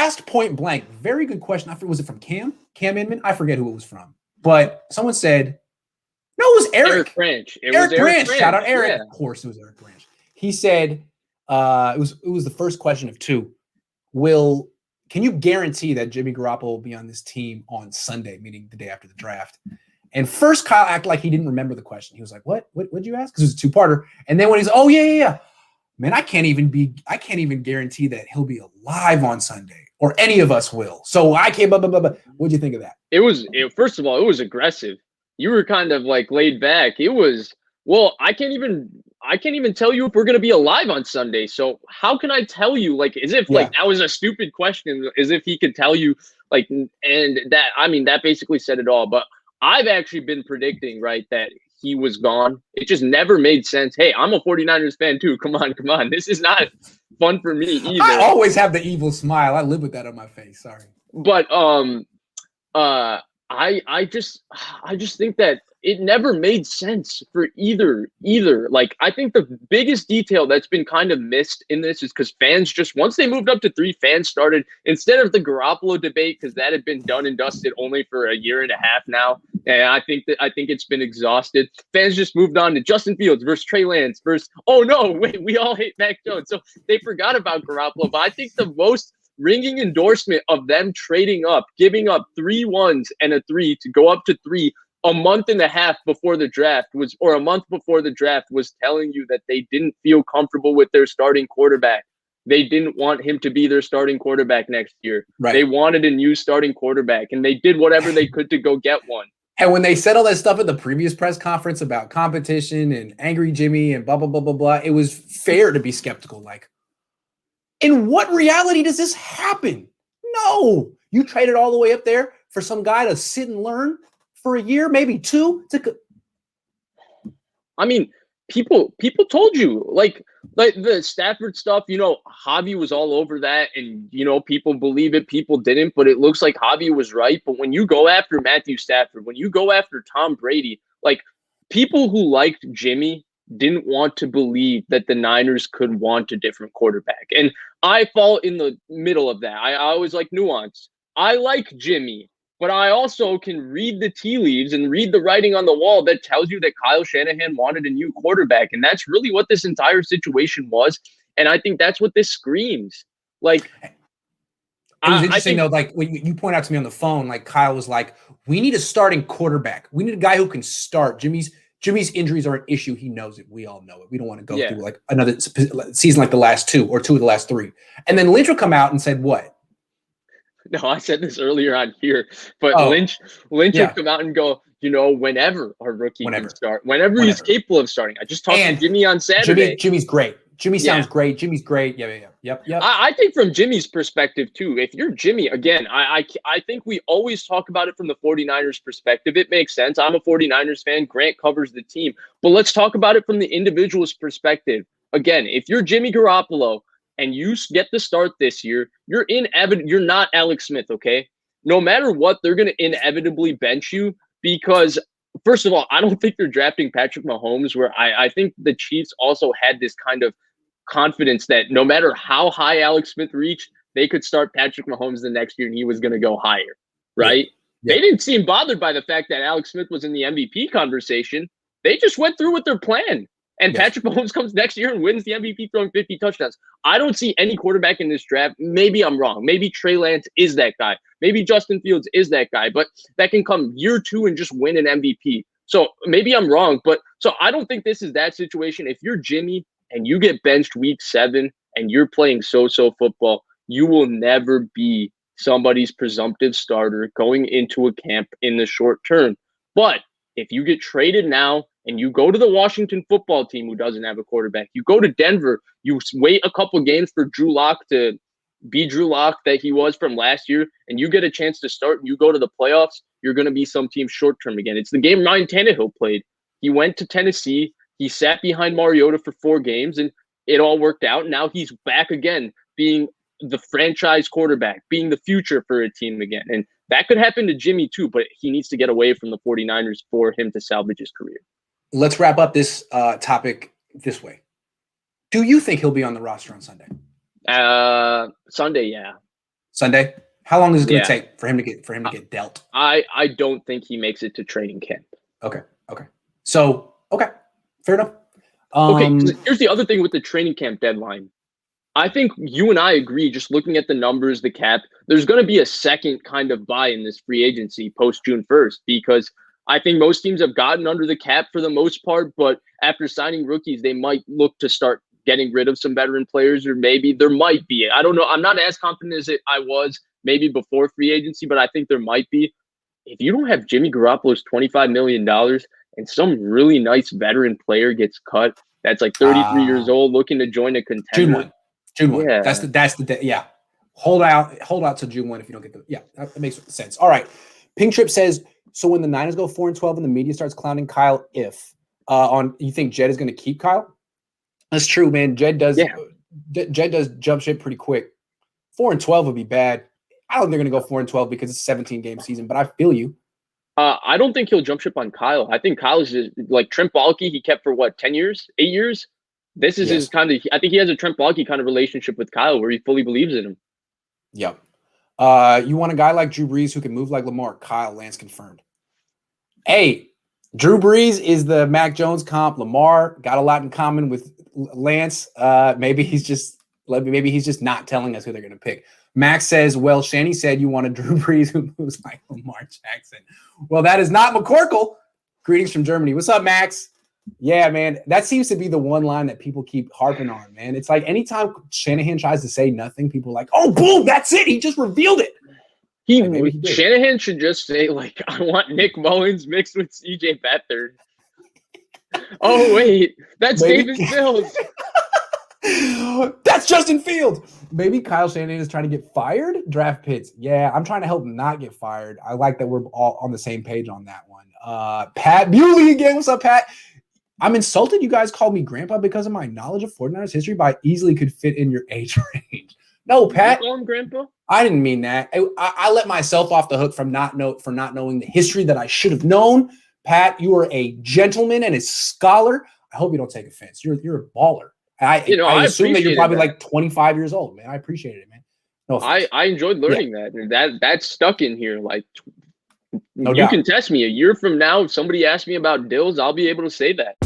asked point blank, very good question. I forget, was it from Cam Inman? I forget who it was from. But someone said, no, it was Eric Branch. Eric Branch. Shout out Eric. Yeah. Of course, it was Eric Branch. He said, it was the first question of two. Can you guarantee that Jimmy Garoppolo will be on this team on Sunday, meaning the day after the draft? And first, Kyle acted like he didn't remember the question. He was like, "What? What'd you ask?" Because it was a two-parter. And then when he's, "Oh yeah, man, I can't even guarantee that he'll be alive on Sunday, or any of us will. So I can't." Blah, blah, blah, blah. What'd you think of that? First of all, it was aggressive. You were kind of like laid back. It was, well, I can't even tell you if we're going to be alive on Sunday. So how can I tell you, like, as if like that was a stupid question, as if he could tell you, like, and that, I mean, that basically said it all. But I've actually been predicting, right, that he was gone. It just never made sense. Hey, I'm a 49ers fan too. Come on. This is not fun for me either. I always have the evil smile. I live with that on my face. Sorry. But I just think that it never made sense for either. Like, I think the biggest detail that's been kind of missed in this is because fans just, once they moved up to 3, fans started, instead of the Garoppolo debate, because that had been done and dusted only for a year and a half now, and I think it's been exhausted. Fans just moved on to Justin Fields versus Trey Lance versus, oh no, wait, we all hate Mac Jones. So they forgot about Garoppolo. But I think the most ringing endorsement of them trading up, giving up 3 1s and a 3 to go up to 3 a month and a half before the draft was, or a month before the draft, was telling you that they didn't feel comfortable with their starting quarterback. They didn't want him to be their starting quarterback next year. Right. They wanted a new starting quarterback, and they did whatever they could to go get one. And when they said all that stuff at the previous press conference about competition and angry Jimmy and blah, blah, blah, blah, blah, it was fair to be skeptical. Like, in what reality does this happen? No. You traded all the way up there for some guy to sit and learn for a year, maybe 2. I mean, people told you, like the Stafford stuff, Javi was all over that, and, people believe it, people didn't, but it looks like Javi was right. But when you go after Matthew Stafford, when you go after Tom Brady, like, people who liked Jimmy didn't want to believe that the Niners could want a different quarterback. And I fall in the middle of that. I always like nuance. I like Jimmy, but I also can read the tea leaves and read the writing on the wall that tells you that Kyle Shanahan wanted a new quarterback. And that's really what this entire situation was. And I think that's what this screams. Like, it was interesting, though, like when you point out to me on the phone, like Kyle was like, we need a starting quarterback. We need a guy who can start. Jimmy's injuries are an issue. He knows it. We all know it. We don't want to go through like another season like the last 2 or 2 of the last 3. And then Lynch would come out and said what? No, I said this earlier on here, but Lynch would come out and go, whenever our rookie can start, whenever he's capable of starting. I just talked to Jimmy on Saturday. Jimmy's great. Jimmy sounds great. Jimmy's great. Yep. I think from Jimmy's perspective too, if you're Jimmy, again, I think we always talk about it from the 49ers perspective. It makes sense. I'm a 49ers fan. Grant covers the team. But let's talk about it from the individual's perspective. Again, if you're Jimmy Garoppolo and you get the start this year, you're not Alex Smith, okay? No matter what, they're going to inevitably bench you because, first of all, I don't think they're drafting Patrick Mahomes, where I think the Chiefs also had this kind of confidence that no matter how high Alex Smith reached, they could start Patrick Mahomes the next year and he was going to go higher, right? Yeah. They didn't seem bothered by the fact that Alex Smith was in the MVP conversation. They just went through with their plan. And Patrick Mahomes comes next year and wins the MVP throwing 50 touchdowns. I don't see any quarterback in this draft. Maybe I'm wrong. Maybe Trey Lance is that guy. Maybe Justin Fields is that guy. But that can come year 2 and just win an MVP. So maybe I'm wrong. But so I don't think this is that situation. If you're Jimmy and you get benched week 7 and you're playing so-so football, you will never be somebody's presumptive starter going into a camp in the short term. But if you get traded now and you go to the Washington football team who doesn't have a quarterback, you go to Denver, you wait a couple games for Drew Lock to be Drew Lock that he was from last year, and you get a chance to start and you go to the playoffs, you're going to be some team short term again. It's the game Ryan Tannehill played. He went to Tennessee. He sat behind Mariota for 4 games, and it all worked out. Now he's back again, being the franchise quarterback, being the future for a team again. And that could happen to Jimmy too, but he needs to get away from the 49ers for him to salvage his career. Let's wrap up this topic this way. Do you think he'll be on the roster on Sunday? Sunday, yeah. Sunday. How long is it going to Yeah. take for him to get dealt? I don't think he makes it to training camp. Okay. So fair enough. Okay, 'cause here's the other thing with the training camp deadline. I think you and I agree, just looking at the numbers, the cap, there's going to be a second kind of buy in this free agency post June 1st, because I think most teams have gotten under the cap for the most part, but after signing rookies, they might look to start getting rid of some veteran players, or maybe there might be. I don't know. I'm not as confident as I was maybe before free agency, but I think there might be. If you don't have Jimmy Garoppolo's $25 million and some really nice veteran player gets cut, that's like 33 years old, looking to join a contender. June 1. Yeah. That's the day. Yeah. Hold out till June 1 if you don't get the. Yeah, that makes sense. All right. Pink Trip says, so when the Niners go 4-12 and the media starts clowning Kyle, you think Jed is going to keep Kyle? That's true, man. Jed does jump ship pretty quick. 4-12 would be bad. I don't think they're going to go 4-12 because it's a 17-game season, but I feel you. I don't think he'll jump ship on Kyle. I think Kyle is like Trent Baalke. He kept for what, 10 years, 8 years? This is his kind of. I think he has a Trent Baalke kind of relationship with Kyle where he fully believes in him. Yep. You want a guy like Drew Brees who can move like Lamar? Kyle, Lance confirmed. Hey, Drew Brees is the Mac Jones comp. Lamar got a lot in common with Lance. Maybe he's just not telling us who they're going to pick. Max says, well, Shanny said you want a Drew Brees who moves like Lamar Jackson. Well, that is not McCorkle. Greetings from Germany. What's up, Max? Yeah, man. That seems to be the one line that people keep harping on, man. It's like anytime Shanahan tries to say nothing, people are like, oh, boom, that's it. He just revealed it. Shanahan should just say, like, I want Nick Mullins mixed with CJ Beathard. Oh, wait. That's David Fields. That's Justin Fields. Maybe Kyle Shanahan is trying to get fired. Draft pits. Yeah, I'm trying to help him not get fired. I like that we're all on the same page on that one. Pat Bewley again. What's up, Pat? I'm insulted you guys called me grandpa because of my knowledge of 49ers history, but I easily could fit in your age range. No, Pat. You call him grandpa? I didn't mean that. I let myself off the hook for not knowing the history that I should have known. Pat, you are a gentleman and a scholar. I hope you don't take offense. You're a baller. I assume that you're probably like 25 years old, man. I appreciate it, man. No offense. I enjoyed learning that. And that's stuck in here. Like, no you doubt. can test me a year from now. If somebody asks me about Dills, I'll be able to say that.